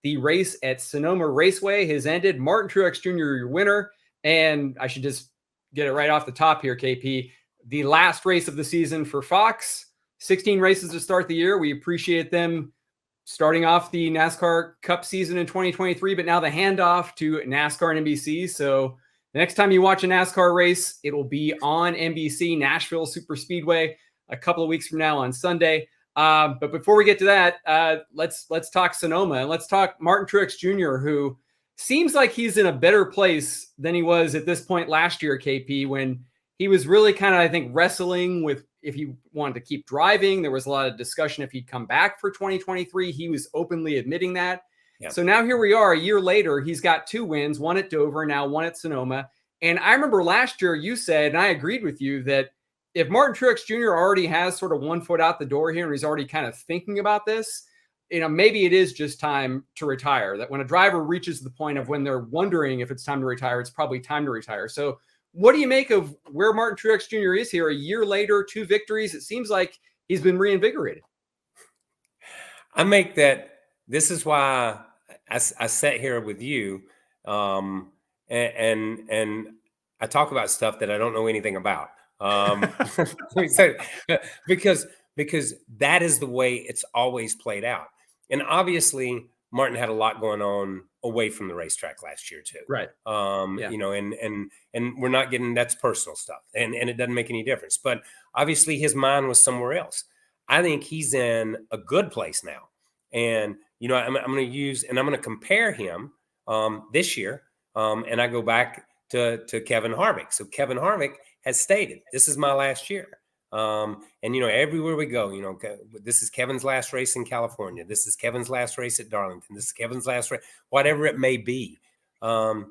The race at Sonoma Raceway has ended. Martin Truex Jr., your winner. And I should just get it right off the top here, KP. The last race of the season for Fox. 16 races to start the year. We appreciate them starting off the NASCAR Cup season in 2023, but now the handoff to NASCAR and NBC. So the next time you watch a NASCAR race, it will be on NBC, Nashville Superspeedway, a couple of weeks from now on Sunday. But before we get to that, let's talk Sonoma, and let's talk Martin Truex Jr., who seems like he's in a better place than he was at this point last year, KP, when he was really kind of, I think, wrestling with if he wanted to keep driving. There was a lot of discussion if he'd come back for 2023. He was openly admitting that. Yeah. So now here we are a year later. He's got 2 wins, one at Dover, now one at Sonoma. And I remember last year you said, and I agreed with you, that if Martin Truex Jr. already has sort of one foot out the door here and he's already kind of thinking about this, maybe it is just time to retire. That when a driver reaches the point of when they're wondering if it's time to retire, it's probably time to retire. So what do you make of where Martin Truex Jr. is here a year later, 2 victories? It seems like he's been reinvigorated. I make that this is why I sat here with you and I talk about stuff that I don't know anything about. Because that is the way it's always played out. And obviously Martin had a lot going on away from the racetrack last year too. Right. And we're not getting, that's personal stuff and it doesn't make any difference, but obviously his mind was somewhere else. I think he's in a good place now. And, I'm going to use, and I'm going to compare him this year. And I go back to Kevin Harvick. So Kevin Harvick has stated, this is my last year. And, everywhere we go, this is Kevin's last race in California. This is Kevin's last race at Darlington. This is Kevin's last race, whatever it may be. I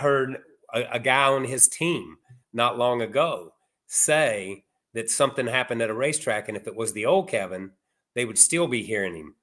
heard a guy on his team not long ago say that something happened at a racetrack. And if it was the old Kevin, they would still be hearing him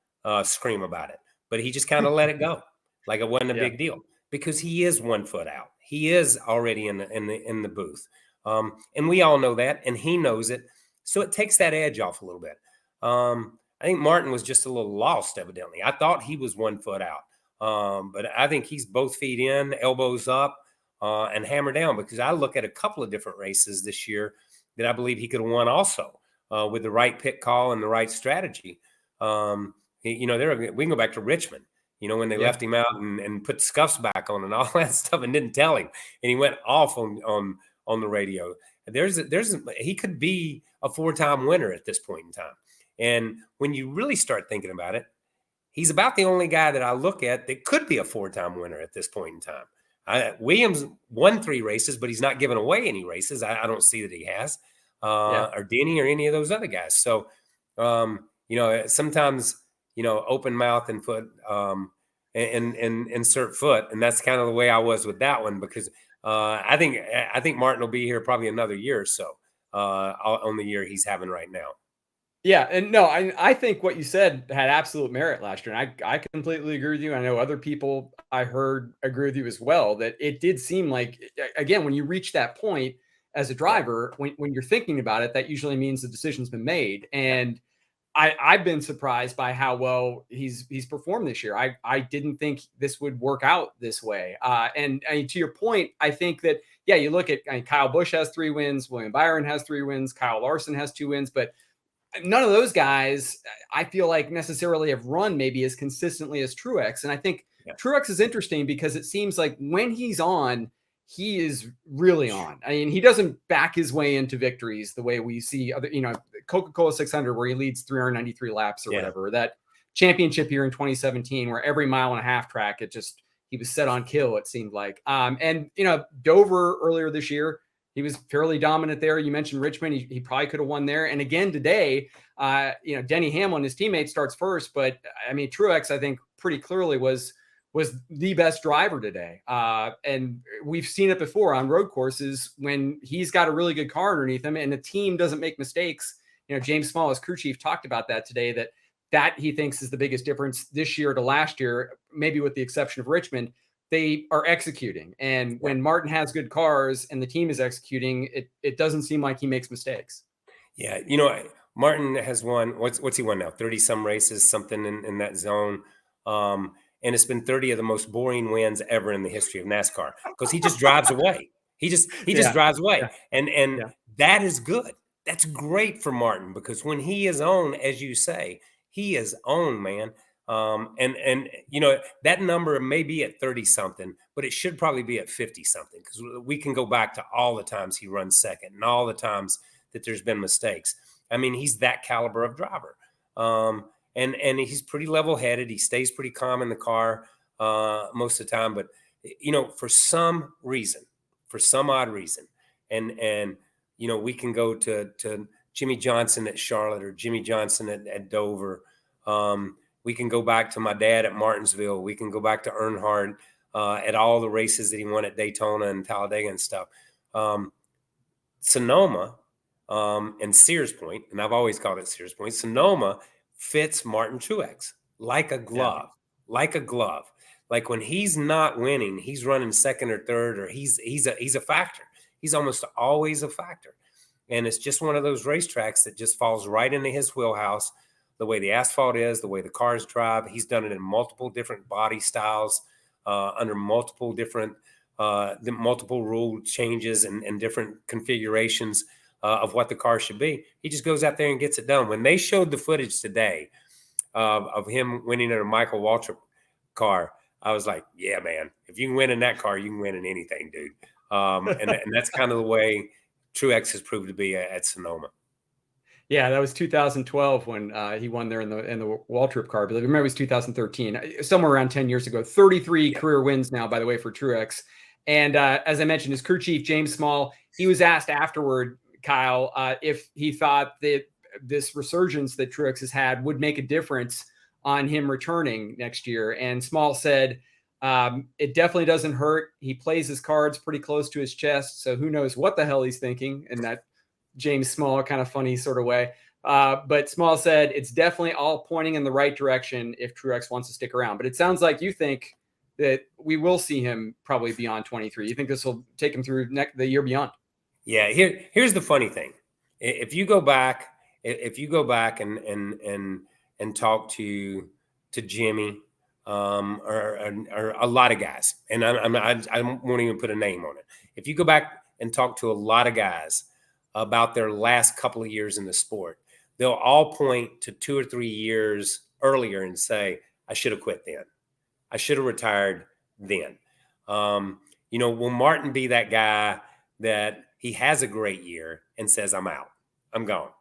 scream about it. But he just kind of let it go. Like it wasn't a big deal because he is 1 foot out. He is already in the booth. And we all know that, and he knows it. So it takes that edge off a little bit. I think Martin was just a little lost, evidently. I thought he was 1 foot out. But I think he's both feet in, elbows up, and hammer down, because I look at a couple of different races this year that I believe he could have won also with the right pit call and the right strategy. We can go back to Richmond. When they left him out and put scuffs back on and all that stuff and didn't tell him, and he went off on the radio. He could be a 4-time winner at this point in time. And when you really start thinking about it, he's about the only guy that I look at that could be a 4-time winner at this point in time. Williams won 3 races, but he's not giving away any races. I don't see that he has, or Denny or any of those other guys. So, sometimes, open mouth and foot, and insert foot. And that's kind of the way I was with that one, because I think Martin will be here probably another year or so on the year he's having right now. Yeah. And no, I think what you said had absolute merit last year. And I completely agree with you. I know other people I heard agree with you as well, that it did seem like, again, when you reach that point as a driver, when you're thinking about it, that usually means the decision's been made. And I've been surprised by how well he's performed this year. I didn't think this would work out this way. And to your point, I think that, you look at Kyle Busch has 3 wins, William Byron has 3 wins, Kyle Larson has 2 wins, but none of those guys I feel like necessarily have run maybe as consistently as Truex. And I think Truex is interesting because it seems like when he's on, he is really on. I mean, he doesn't back his way into victories the way we see other, Coca-Cola 600, where he leads 393 laps or whatever, that championship year in 2017, where every mile and a half track, he was set on kill, it seemed like. And Dover earlier this year, he was fairly dominant there. You mentioned Richmond. He probably could have won there. And again, today, Denny Hamlin, his teammate, starts first, but I mean, Truex, I think pretty clearly was the best driver today. And we've seen it before on road courses when he's got a really good car underneath him and the team doesn't make mistakes. James Small, as crew chief, talked about that today, that he thinks is the biggest difference this year to last year, maybe with the exception of Richmond. They are executing. And when Martin has good cars and the team is executing, it doesn't seem like he makes mistakes. Yeah. Martin has won, what's he won now? 30 some races, something in that zone. And it's been 30 of the most boring wins ever in the history of NASCAR because he just drives away. He just Yeah. drives away. Yeah. And Yeah. that is good. That's great for Martin because when he is on, as you say, he is on, man. And that number may be at 30 something, but it should probably be at 50 something because we can go back to all the times he runs second and all the times that there's been mistakes. I mean, he's that caliber of driver. And he's pretty level headed. He stays pretty calm in the car most of the time. But for some odd reason, and we can go to Jimmy Johnson at Charlotte or Jimmy Johnson at Dover. We can go back to my dad at Martinsville. We can go back to Earnhardt at all the races that he won at Daytona and Talladega and stuff. Sonoma and Sears Point, and I've always called it Sears Point. Sonoma fits Martin Truex like a glove, Like when he's not winning, he's running second or third, or he's a factor. He's almost always a factor. And it's just one of those racetracks that just falls right into his wheelhouse. The way the asphalt is, the way the cars drive. He's done it in multiple different body styles, under multiple different multiple rule changes and different configurations of what the car should be. He just goes out there and gets it done. When they showed the footage today of him winning in a Michael Waltrip car, I was like, yeah, man, if you can win in that car, you can win in anything, dude. And that's kind of the way Truex has proved to be at Sonoma. Yeah, that was 2012 when he won there in the Waltrip car. But I remember it was 2013, somewhere around 10 years ago. 33 career wins now, by the way, for Truex. And as I mentioned, his crew chief, James Small, he was asked afterward, Kyle, if he thought that this resurgence that Truex has had would make a difference on him returning next year. And Small said, it definitely doesn't hurt. He plays his cards pretty close to his chest. So who knows what the hell he's thinking in that James Small kind of funny sort of way. But Small said it's definitely all pointing in the right direction if Truex wants to stick around. But it sounds like you think that we will see him probably beyond 23. You think this will take him through the year beyond? Yeah. Here's the funny thing. If you go back and talk to Jimmy, or a lot of guys, and I won't even put a name on it. If you go back and talk to a lot of guys about their last couple of years in the sport, they'll all point to 2 or 3 years earlier and say, I should have quit then. I should have retired then. Will Martin be that guy that he has a great year and says, I'm out, I'm gone.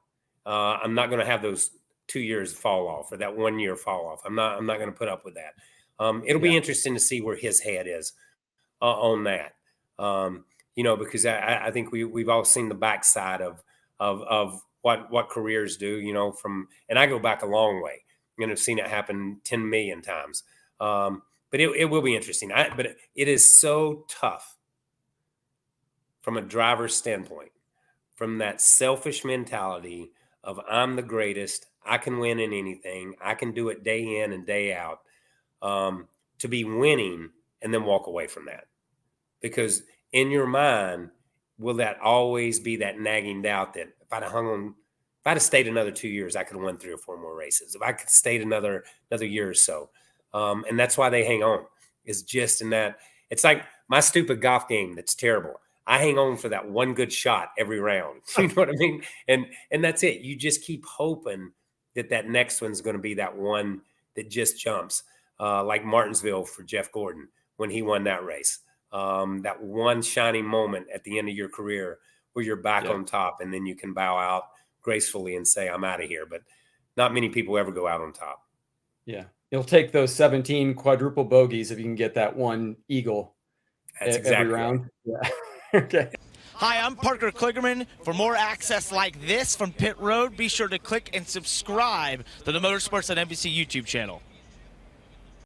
I'm not going to have those 2 years fall off or that 1 year fall off. I'm not going to put up with that. It'll be interesting to see where his head is on that. Because I think we've all seen the backside of what careers do, and I go back a long way and have seen it happen 10 million times. But it will be interesting. But it is so tough from a driver's standpoint, from that selfish mentality of I'm the greatest, I can win in anything, I can do it day in and day out, to be winning and then walk away from that. Because in your mind, will that always be that nagging doubt that if I'd have stayed another 2 years, I could have won 3 or 4 more races. If I could stayed another year or so. And that's why they hang on, is just in that. It's like my stupid golf game that's terrible. I hang on for that one good shot every round. You know what I mean? And that's it. You just keep hoping that next one's going to be that one that just jumps, like Martinsville for Jeff Gordon when he won that race. That one shining moment at the end of your career where you're back on top and then you can bow out gracefully and say, I'm out of here. But not many people ever go out on top. Yeah. You'll take those 17 quadruple bogeys if you can get that one eagle. That's exactly every round. Right. Yeah. Okay. Hi, I'm Parker Kligerman. For more access like this from Pit Road, be sure to click and subscribe to the Motorsports on NBC YouTube channel.